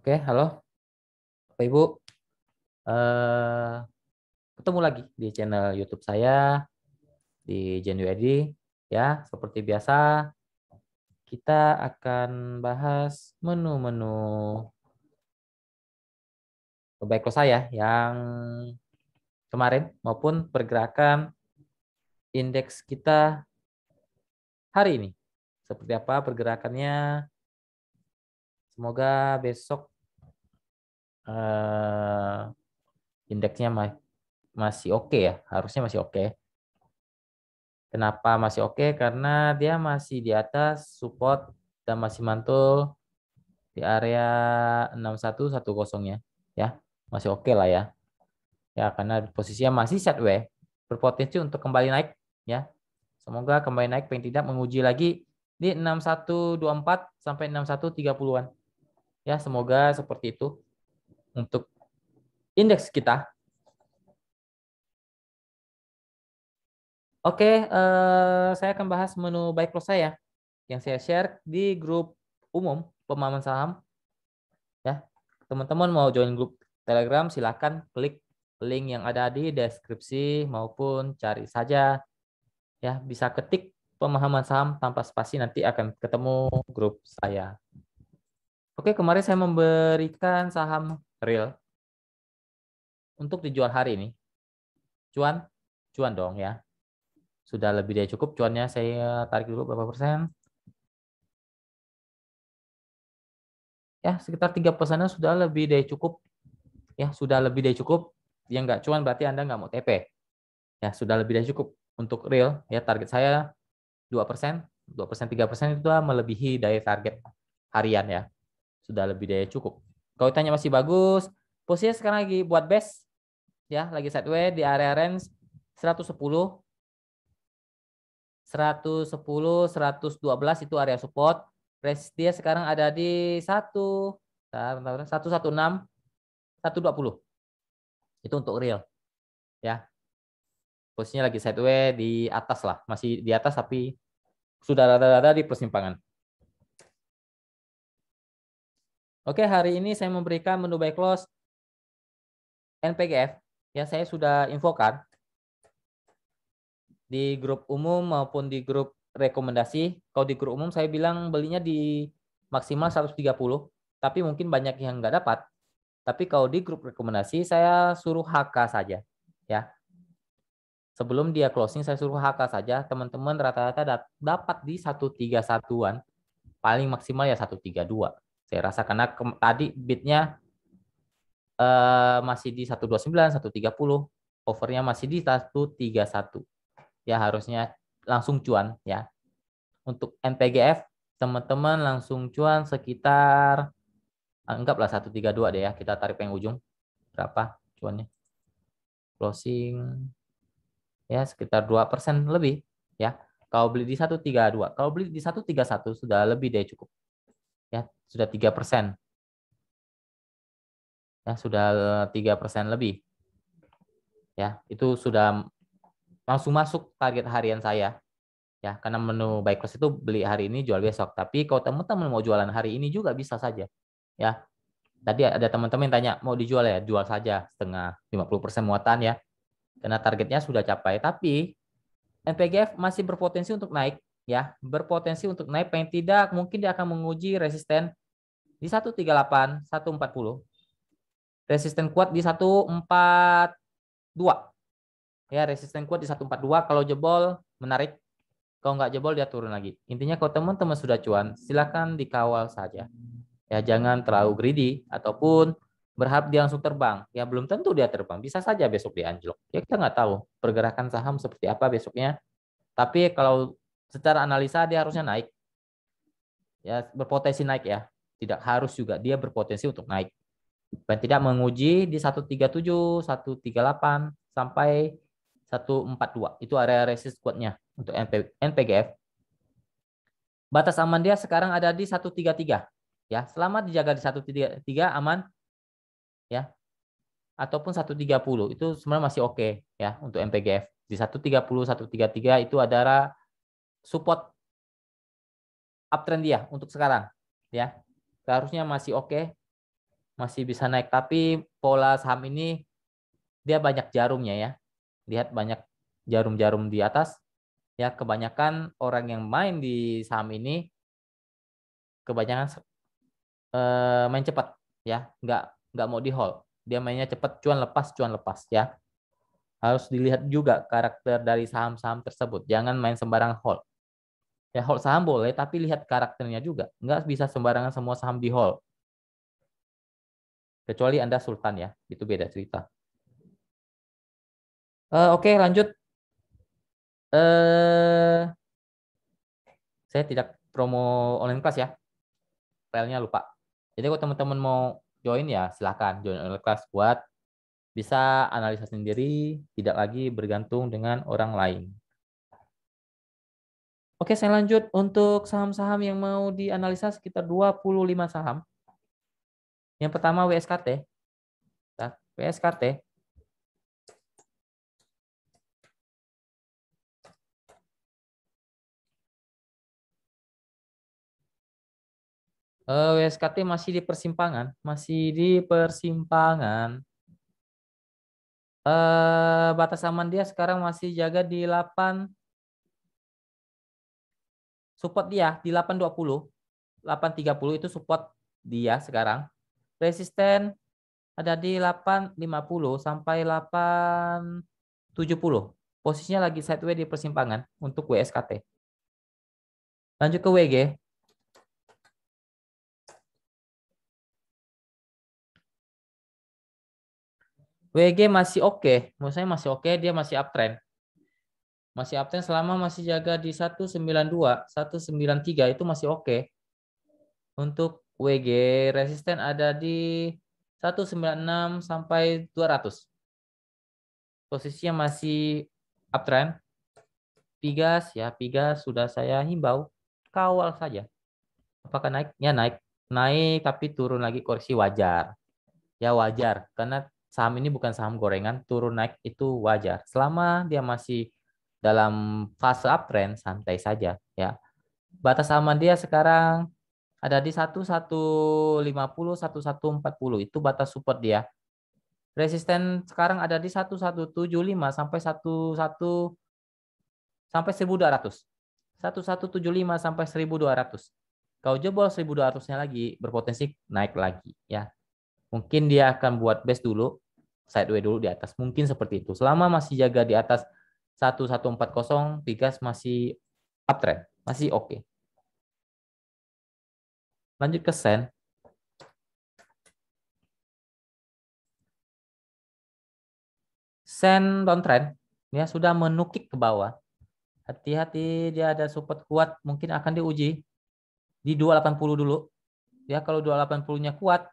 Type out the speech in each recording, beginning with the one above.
Oke, halo Bapak Ibu. Eh, Ketemu lagi di channel YouTube saya di Genuedi. Ya, seperti biasa kita akan bahas menu-menu baik saya yang kemarin maupun pergerakan indeks kita hari ini. Seperti apa pergerakannya? Semoga besok eh, indeksnya masih oke ya, harusnya masih oke. Kenapa masih oke? Karena dia masih di atas support dan masih mantul di area 6110 ya. Ya, masih oke lah ya. Ya, karena posisinya masih sideways, berpotensi untuk kembali naik ya. Semoga kembali naik paling tidak menguji lagi di 6124 sampai 6130-an. Ya, semoga seperti itu untuk indeks kita. Oke, saya akan bahas menu buy close saya yang saya share di grup umum pemahaman saham ya. Teman-teman mau join grup Telegram silahkan klik link yang ada di deskripsi maupun cari saja ya, bisa ketik pemahaman saham tanpa spasi nanti akan ketemu grup saya. Oke, kemarin saya memberikan saham real untuk dijual hari ini. Cuan, cuan dong ya. Sudah lebih dari cukup cuannya, saya tarik dulu berapa persen. Ya, sekitar 3%-nya sudah lebih dari cukup. Ya, sudah lebih dari cukup. Yang nggak cuan berarti Anda nggak mau TP. Ya, sudah lebih dari cukup untuk real. Ya, target saya 2%, 2%, 3% itu sudah melebihi dari target harian ya. Sudah lebih dari cukup. Kalau tanya masih bagus, posisinya sekarang lagi buat best ya, lagi sideways di area range 110, 110, 112 itu area support. Resist dia sekarang ada di 116, 120. Itu untuk real ya. Posisinya lagi sideways di atas lah, masih di atas tapi sudah rada-rada di persimpangan. Oke, hari ini saya memberikan menu buy close NPGF. Ya, saya sudah infokan di grup umum maupun di grup rekomendasi. Kalau di grup umum saya bilang belinya di maksimal 130, tapi mungkin banyak yang nggak dapat. Tapi kalau di grup rekomendasi saya suruh HK saja. Ya, sebelum dia closing saya suruh HK saja. Teman-teman rata-rata dapat di 131-an. Paling maksimal ya 132. Saya rasa karena tadi bidnya masih di 129, 130, overnya masih di 131. Ya harusnya langsung cuan ya. Untuk NPGF teman-teman langsung cuan sekitar anggaplah 132 deh ya. Kita tarik yang ujung. Berapa cuannya? Closing ya sekitar 2% lebih ya. Kalau beli di 132, kalau beli di 131 sudah lebih deh cukup. Ya, sudah 3%. Ya, sudah 3% lebih. Ya, itu sudah langsung masuk target harian saya. Ya, karena menu buy close itu beli hari ini jual besok. Tapi kalau teman-teman mau jualan hari ini juga bisa saja. Ya, tadi ada teman-teman yang tanya mau dijual ya, jual saja setengah 50% muatan ya. Karena targetnya sudah capai. Tapi NPGF masih berpotensi untuk naik ya, berpotensi untuk naik paling tidak mungkin dia akan menguji resisten di 138, 140. Resisten kuat di 142. Ya, resisten kuat di 142, kalau jebol menarik. Kalau nggak jebol dia turun lagi. Intinya kalau teman-teman sudah cuan, silakan dikawal saja. Ya, jangan terlalu greedy ataupun berharap dia langsung terbang. Ya, belum tentu dia terbang. Bisa saja besok dia anjlok. Ya, kita nggak tahu pergerakan saham seperti apa besoknya. Tapi kalau secara analisa dia harusnya naik. Ya, berpotensi naik ya. Tidak harus juga dia berpotensi untuk naik. Dan tidak menguji di 137, 138 sampai 142. Itu area resist kuatnya untuk NPGF. Batas aman dia sekarang ada di 133. Ya, selama dijaga di 133 aman ya. Ataupun 130 itu sebenarnya masih oke ya untuk MPGF. Di 130, 133 itu adalah support uptrend dia untuk sekarang ya. Seharusnya masih oke. masih bisa naik, tapi pola saham ini dia banyak jarumnya ya. Lihat banyak jarum-jarum di atas. Ya, kebanyakan orang yang main di saham ini kebanyakan main cepat ya, nggak mau di hold. Dia mainnya cepat, cuan lepas ya. Harus dilihat juga karakter dari saham-saham tersebut. Jangan main sembarang hold. Ya, hold saham boleh, tapi lihat karakternya juga. Nggak bisa sembarangan semua saham di hold. Kecuali Anda sultan ya, itu beda cerita. Oke, lanjut. Saya tidak promo online class ya, filenya lupa. Jadi kalau teman-teman mau join ya silahkan join online class buat bisa analisa sendiri, tidak lagi bergantung dengan orang lain. Oke, saya lanjut untuk saham-saham yang mau dianalisa sekitar 25 saham. Yang pertama WSKT. Nah, WSKT. WSKT masih di persimpangan, batas aman dia sekarang masih jaga di 8, support dia di 820, 830 itu support dia sekarang. Resisten ada di 850 sampai 870. Posisinya lagi sideways di persimpangan untuk WSKT. Lanjut ke WG. WG masih oke, menurut saya masih oke, dia masih uptrend. Masih uptrend selama masih jaga di 192, 193 itu masih oke. Untuk WG resisten ada di 196 sampai 200. Posisinya masih uptrend. Pigas ya, Pigas sudah saya himbau kawal saja. Apakah naik? Ya naik. Naik tapi turun lagi koreksi wajar. Ya wajar karena saham ini bukan saham gorengan, turun naik itu wajar. Selama dia masih dalam fase uptrend santai saja ya. Batas aman dia sekarang ada di 1150, 1140 itu batas support dia. Resisten sekarang ada di 1175 sampai 11 sampai 1200. 1175 sampai 1200. Kalau jebol 1200-nya lagi berpotensi naik lagi ya. Mungkin dia akan buat base dulu, sideways dulu di atas. Mungkin seperti itu. Selama masih jaga di atas 1140, Pigas masih uptrend, masih oke. Lanjut ke Sen. Sen downtrend ya sudah menukik ke bawah. Hati-hati dia ada support kuat, mungkin akan diuji di 280 dulu. Ya kalau 280-nya kuat,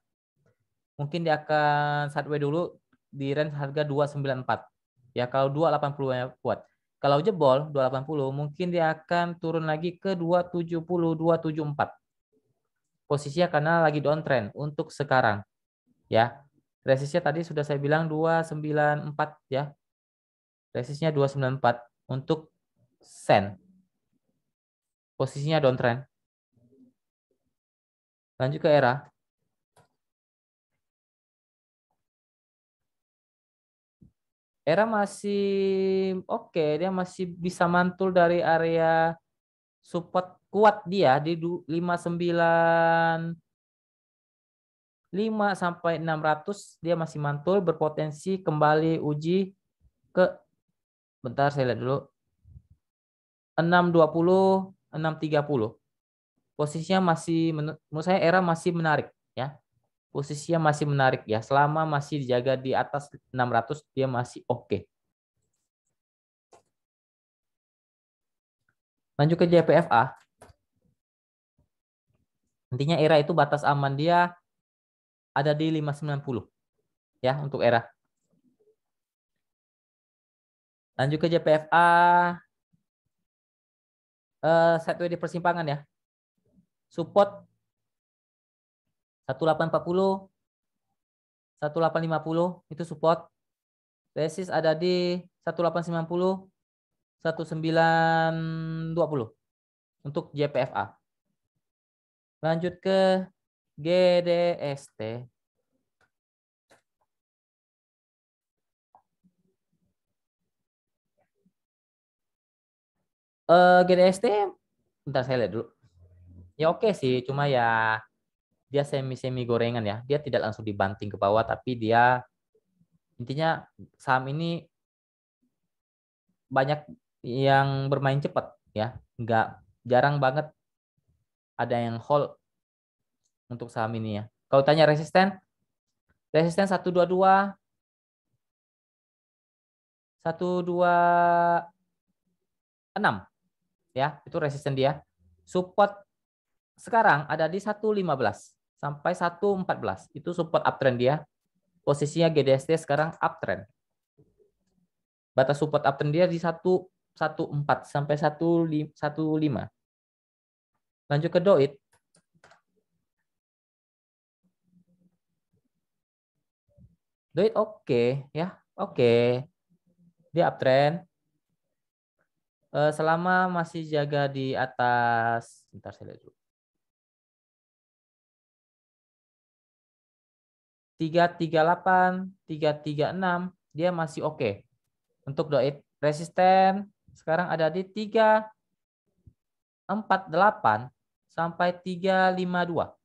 mungkin dia akan sideways dulu di range harga 294. Ya kalau 280-nya kuat. Kalau jebol 280 mungkin dia akan turun lagi ke 270, 274. Posisinya karena lagi downtrend untuk sekarang. Ya. Resistnya tadi sudah saya bilang 294 ya. Resistnya 294 untuk Sen. Posisinya downtrend. Lanjut ke Era. Era masih oke, dia masih bisa mantul dari area support kuat dia di 59.5 sampai 600 dia masih mantul berpotensi kembali uji ke bentar saya lihat dulu 620 630. Posisinya masih menurut saya Era masih menarik ya. Posisinya masih menarik ya. Selama masih dijaga di atas 600 dia masih oke. Lanjut ke JPFA. Intinya Era itu batas aman dia ada di 590 ya untuk Era. Lanjut ke JPFA sideways di persimpangan ya. Support 1840 1850 itu support. Resist ada di 1890 1920 untuk JPFA. Lanjut ke GDST. GDST, bentar saya lihat dulu. Ya oke sih, cuma ya dia semi gorengan ya. Dia tidak langsung dibanting ke bawah, tapi dia intinya saham ini banyak yang bermain cepat ya. Nggak, jarang banget ada yang hold untuk saham ini ya. Kalau tanya resisten, resisten 122, 126 ya, itu resisten dia. Support sekarang ada di 115 sampai 114. Itu support uptrend dia. Posisinya GDST sekarang uptrend. Batas support uptrend dia di 114 sampai 115. Lanjut ke Doit. Doit oke ya, oke. Dia uptrend. Selama masih jaga di atas, bentar saya lihat dulu. 338, 336 dia masih oke. Untuk Doit resisten sekarang ada di 348 sampai 352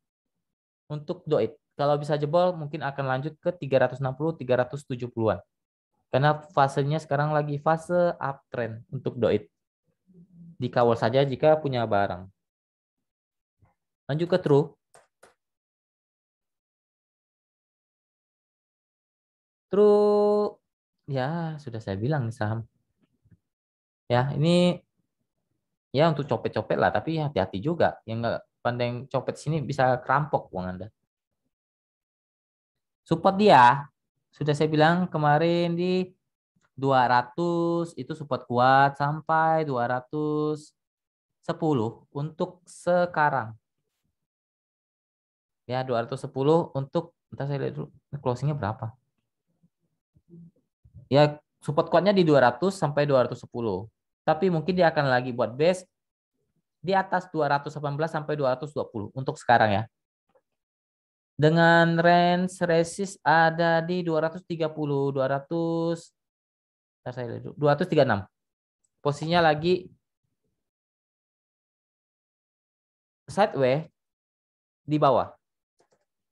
untuk Doit. Kalau bisa jebol mungkin akan lanjut ke 360, 370-an. Karena fasenya sekarang lagi fase uptrend untuk Doit. Dikawal saja jika punya barang. Lanjut ke True. True ya sudah saya bilang nih saham. Ya, ini ya untuk copet-copet lah, tapi hati-hati juga. Yang nggak pandai copet sini bisa kerampok uang Anda. Support dia, sudah saya bilang kemarin di 200 itu support kuat sampai 210 untuk sekarang. Ya, 210 untuk, entah saya lihat dulu, closingnya berapa. Ya, support kuatnya di 200 sampai 210. Tapi mungkin dia akan lagi buat base di atas 218 sampai 220 untuk sekarang ya. Dengan range resist ada di 230, 200, 236. Posisinya lagi sideways di bawah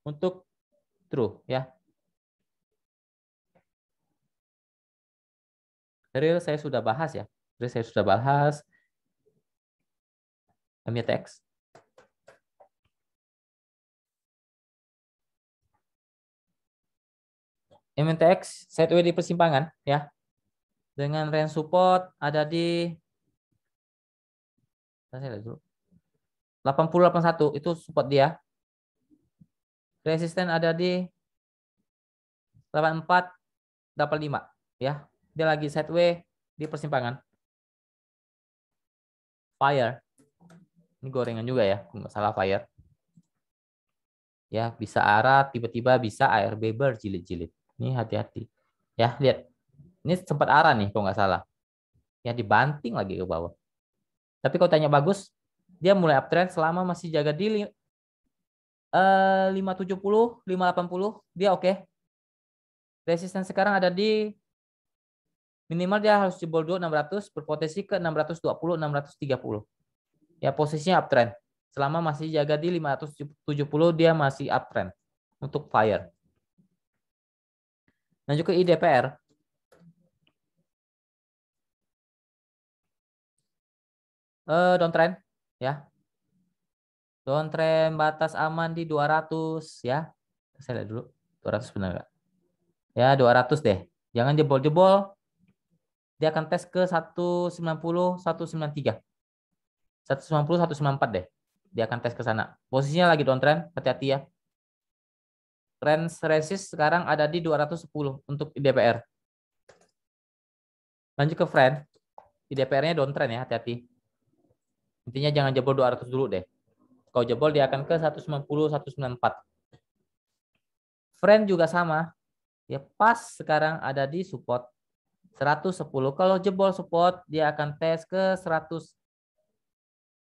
untuk true ya. Real saya sudah bahas ya. Real saya sudah bahas. MTX. MTX sideways di persimpangan ya. Dengan range support ada di 80-81 itu support dia. Resisten ada di 84-85 ya. Dia lagi sideways di persimpangan. Fire. Ini gorengan juga ya, nggak salah fire. Ya, bisa arah tiba-tiba bisa ARB berjilid-jilid. Ini hati-hati. Ya, lihat. Ini sempat arah nih kalau nggak salah. Ya, dibanting lagi ke bawah. Tapi kalau tanya bagus, dia mulai uptrend selama masih jaga di 570, 580, dia oke. Resisten sekarang ada di minimal dia harus jebol dulu 600, berpotensi ke 620, 630. Ya, posisinya uptrend. Selama masih jaga di 570, dia masih uptrend untuk fire. Lanjut ke IDPR. Downtrend ya. Downtrend batas aman di 200 ya. Saya lihat dulu. 200 benar nggak? Ya, 200 deh. Jangan jebol-jebol. Dia akan tes ke 190, 193. 190, 194 deh. Dia akan tes ke sana. Posisinya lagi downtrend, hati-hati ya. Range resist sekarang ada di 210 untuk IDPR. Lanjut ke friend. IDPR-nya downtrend ya, hati-hati. Intinya jangan jebol 200 dulu deh. Kalau jebol dia akan ke 190, 194. Friend juga sama. Ya pas sekarang ada di support 110. Kalau jebol support dia akan tes ke 100.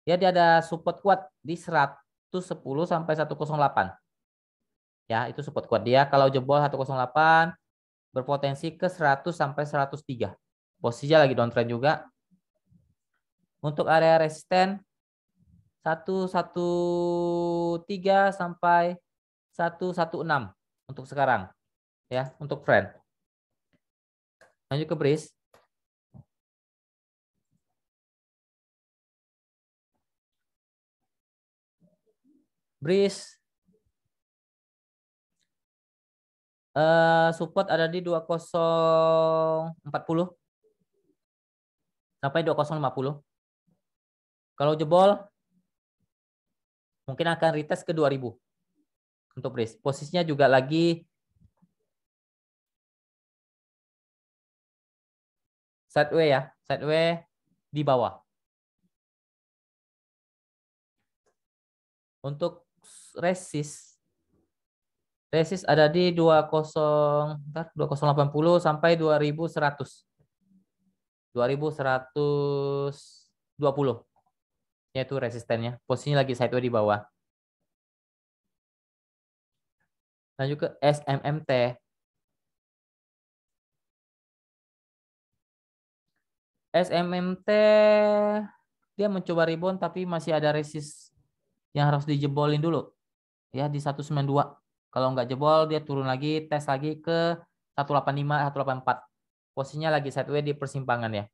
Ya dia ada support kuat di 110 sampai 108. Ya, itu support kuat dia. Kalau jebol 108 berpotensi ke 100 sampai 103. Posisinya lagi downtrend juga. Untuk area resisten 113 sampai 116 untuk sekarang ya, untuk friend. Lanjut ke breeze. Breeze support ada di 2040 sampai 2050. Kalau jebol mungkin akan retest ke 2000 untuk breeze. Posisinya juga lagi sideway ya, sideway di bawah. Untuk resist ada di 2080 sampai 2100. 2120 yaitu resistennya. Posisinya lagi sideway di bawah. Lanjut ke SMMT. SMMT dia mencoba rebound tapi masih ada resist yang harus dijebolin dulu. Ya di 192. Kalau nggak jebol dia turun lagi, tes lagi ke 185, 184. Posisinya lagi sideway di persimpangan ya.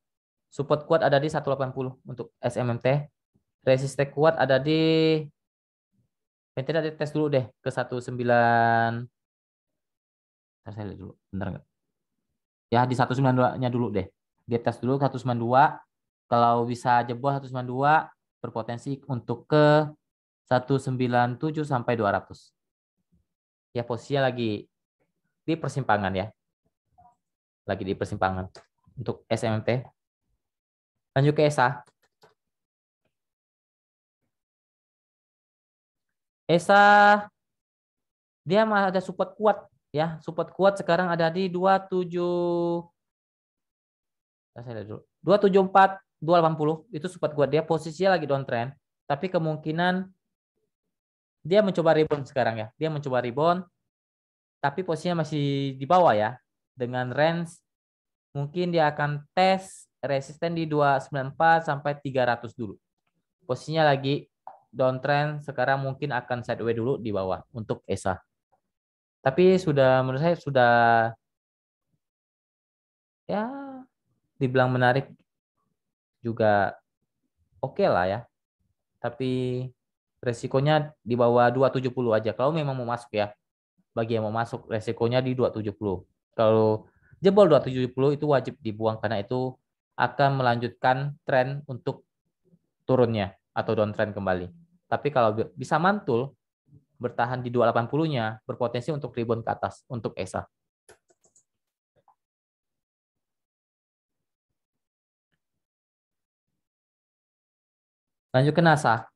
Support kuat ada di 180 untuk SMMT. Resisten kuat ada di nanti ada tes dulu deh ke 19. Saya lihat dulu, benar nggak? Ya di 192-nya dulu deh. Dia tes dulu 192. Kalau bisa jebol 192 berpotensi untuk ke 197 sampai 200. Ya posisinya lagi di persimpangan ya. Lagi di persimpangan untuk SMT. Lanjut ke ESA. ESA dia masih ada support kuat ya. Support kuat sekarang ada di 27. Saya lihat dulu. 274, 280 itu support kuat dia, posisinya lagi downtrend. Tapi kemungkinan dia mencoba rebound sekarang ya. Dia mencoba rebound tapi posisinya masih di bawah ya. Dengan range mungkin dia akan tes resisten di 294 sampai 300 dulu. Posisinya lagi downtrend, sekarang mungkin akan sideways dulu di bawah untuk ESA. Tapi sudah menurut saya sudah ya dibilang menarik juga oke lah ya. Tapi resikonya di bawah 270 aja kalau memang mau masuk ya. Bagi yang mau masuk resikonya di 270. Kalau jebol 270 itu wajib dibuang karena itu akan melanjutkan tren untuk turunnya atau downtrend kembali. Tapi kalau bisa mantul bertahan di 280-nya berpotensi untuk rebound ke atas untuk ESA. Lanjut ke NASA.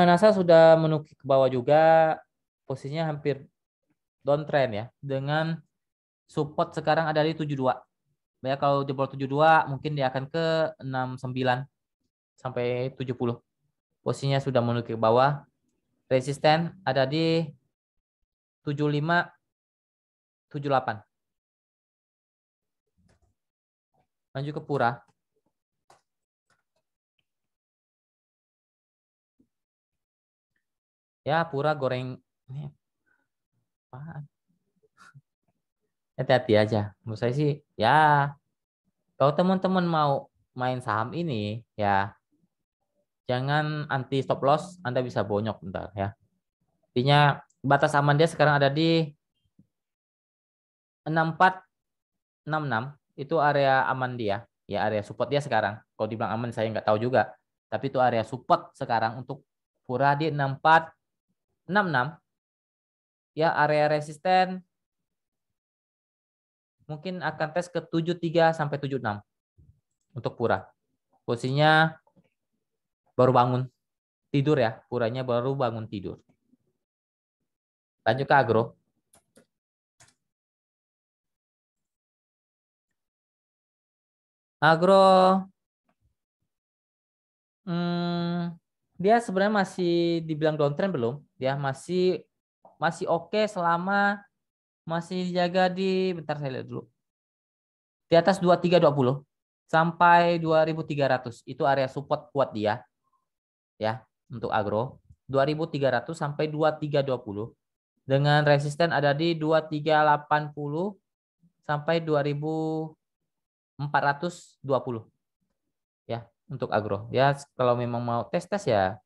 NASA sudah menukik ke bawah juga, posisinya hampir downtrend ya, dengan support sekarang ada di 72. Ya kalau jebol 72 mungkin dia akan ke 69 sampai 70. Posisinya sudah menukik ke bawah. Resisten ada di 75, 78. Lanjut ke Pura. Ya Pura goreng ini apaan? Hati-hati aja. Menurut saya sih ya kalau teman-teman mau main saham ini ya jangan anti stop loss, Anda bisa bonyok bentar ya. Intinya batas aman dia sekarang ada di 64, 66 itu area aman dia, ya area support dia sekarang. Kalau dibilang aman saya nggak tahu juga. Tapi itu area support sekarang untuk Pura di 64, 66. Ya area resisten mungkin akan tes ke 73 sampai 76 untuk Pura. Posisinya baru bangun tidur ya, Puranya baru bangun tidur. Lanjut ke Agro. Agro dia sebenarnya masih dibilang downtrend belum? Dia masih oke selama masih dijaga di bentar saya lihat dulu. Di atas 2320 sampai 2300 itu area support kuat dia ya untuk agro. 2300 sampai 2320 dengan resisten ada di 2380 sampai 2420 ya untuk agro. Ya kalau memang mau tes ya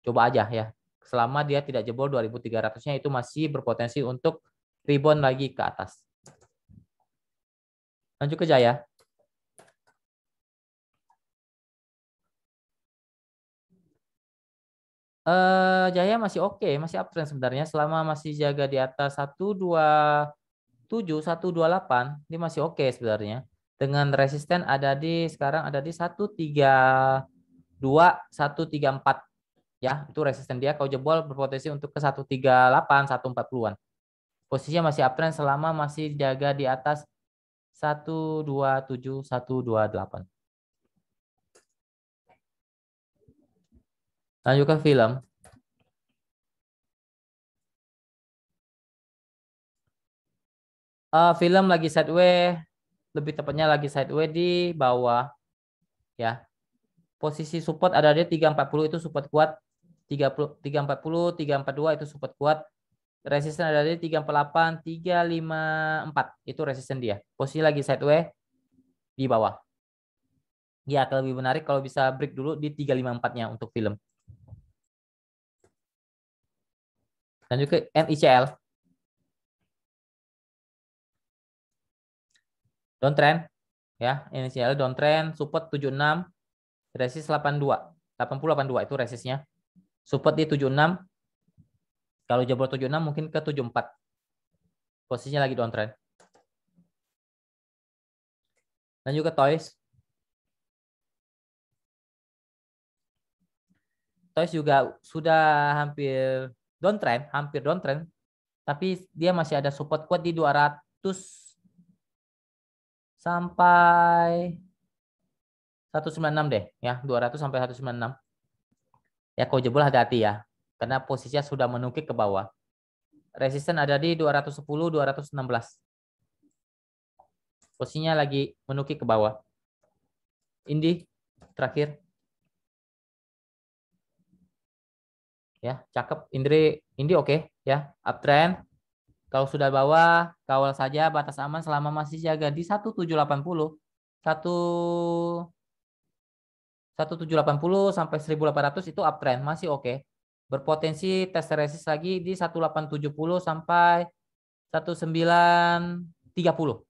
coba aja ya. Selama dia tidak jebol 2300-nya itu masih berpotensi untuk rebound lagi ke atas. Lanjut ke Jaya. Jaya masih oke, masih uptrend sebenarnya selama masih jaga di atas 127, 128, ini masih oke sebenarnya. Dengan resisten ada di sekarang ada di 132, 134 ya, itu resisten dia kalau jebol berpotensi untuk ke 138, 140-an. Posisinya masih uptrend selama masih jaga di atas 127, 128. Lanjut ke film. Film lagi sideways, lebih tepatnya lagi sideways di bawah ya. Posisi support ada di 340 itu support kuat. 30, 340, 342 itu support kuat. Resisten ada di 348, 354 itu resisten dia. Posisi lagi sideways di bawah. Ya, kalau lebih menarik kalau bisa break dulu di 354-nya untuk film. Lanjut ke NICL. Downtrend ya, NICL downtrend support 76, resist 82. 80 82 itu resistnya. Support di 76. Kalau jebol 76 mungkin ke 74. Posisinya lagi downtrend. Lanjut ke Toys. Toys juga sudah hampir downtrend, tapi dia masih ada support kuat di 200 sampai 196 deh ya, 200 sampai 196. Ya kalau jebol hati-hati ya, karena posisinya sudah menukik ke bawah. Resisten ada di 210, 216. Posisinya lagi menukik ke bawah. Indi terakhir. Ya, cakep. Indi oke ya, uptrend. Kalau sudah bawah, kawal saja batas aman selama masih jaga di 1780. 1780 sampai 1800 itu uptrend, masih oke. Berpotensi tes resist lagi di 1870 sampai 1930.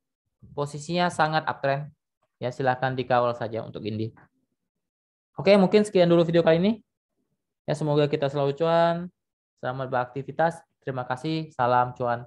Posisinya sangat uptrend. Ya, silakan dikawal saja untuk Indi. Oke, mungkin sekian dulu video kali ini. Ya, semoga kita selalu cuan. Selamat beraktivitas. Terima kasih. Salam cuan.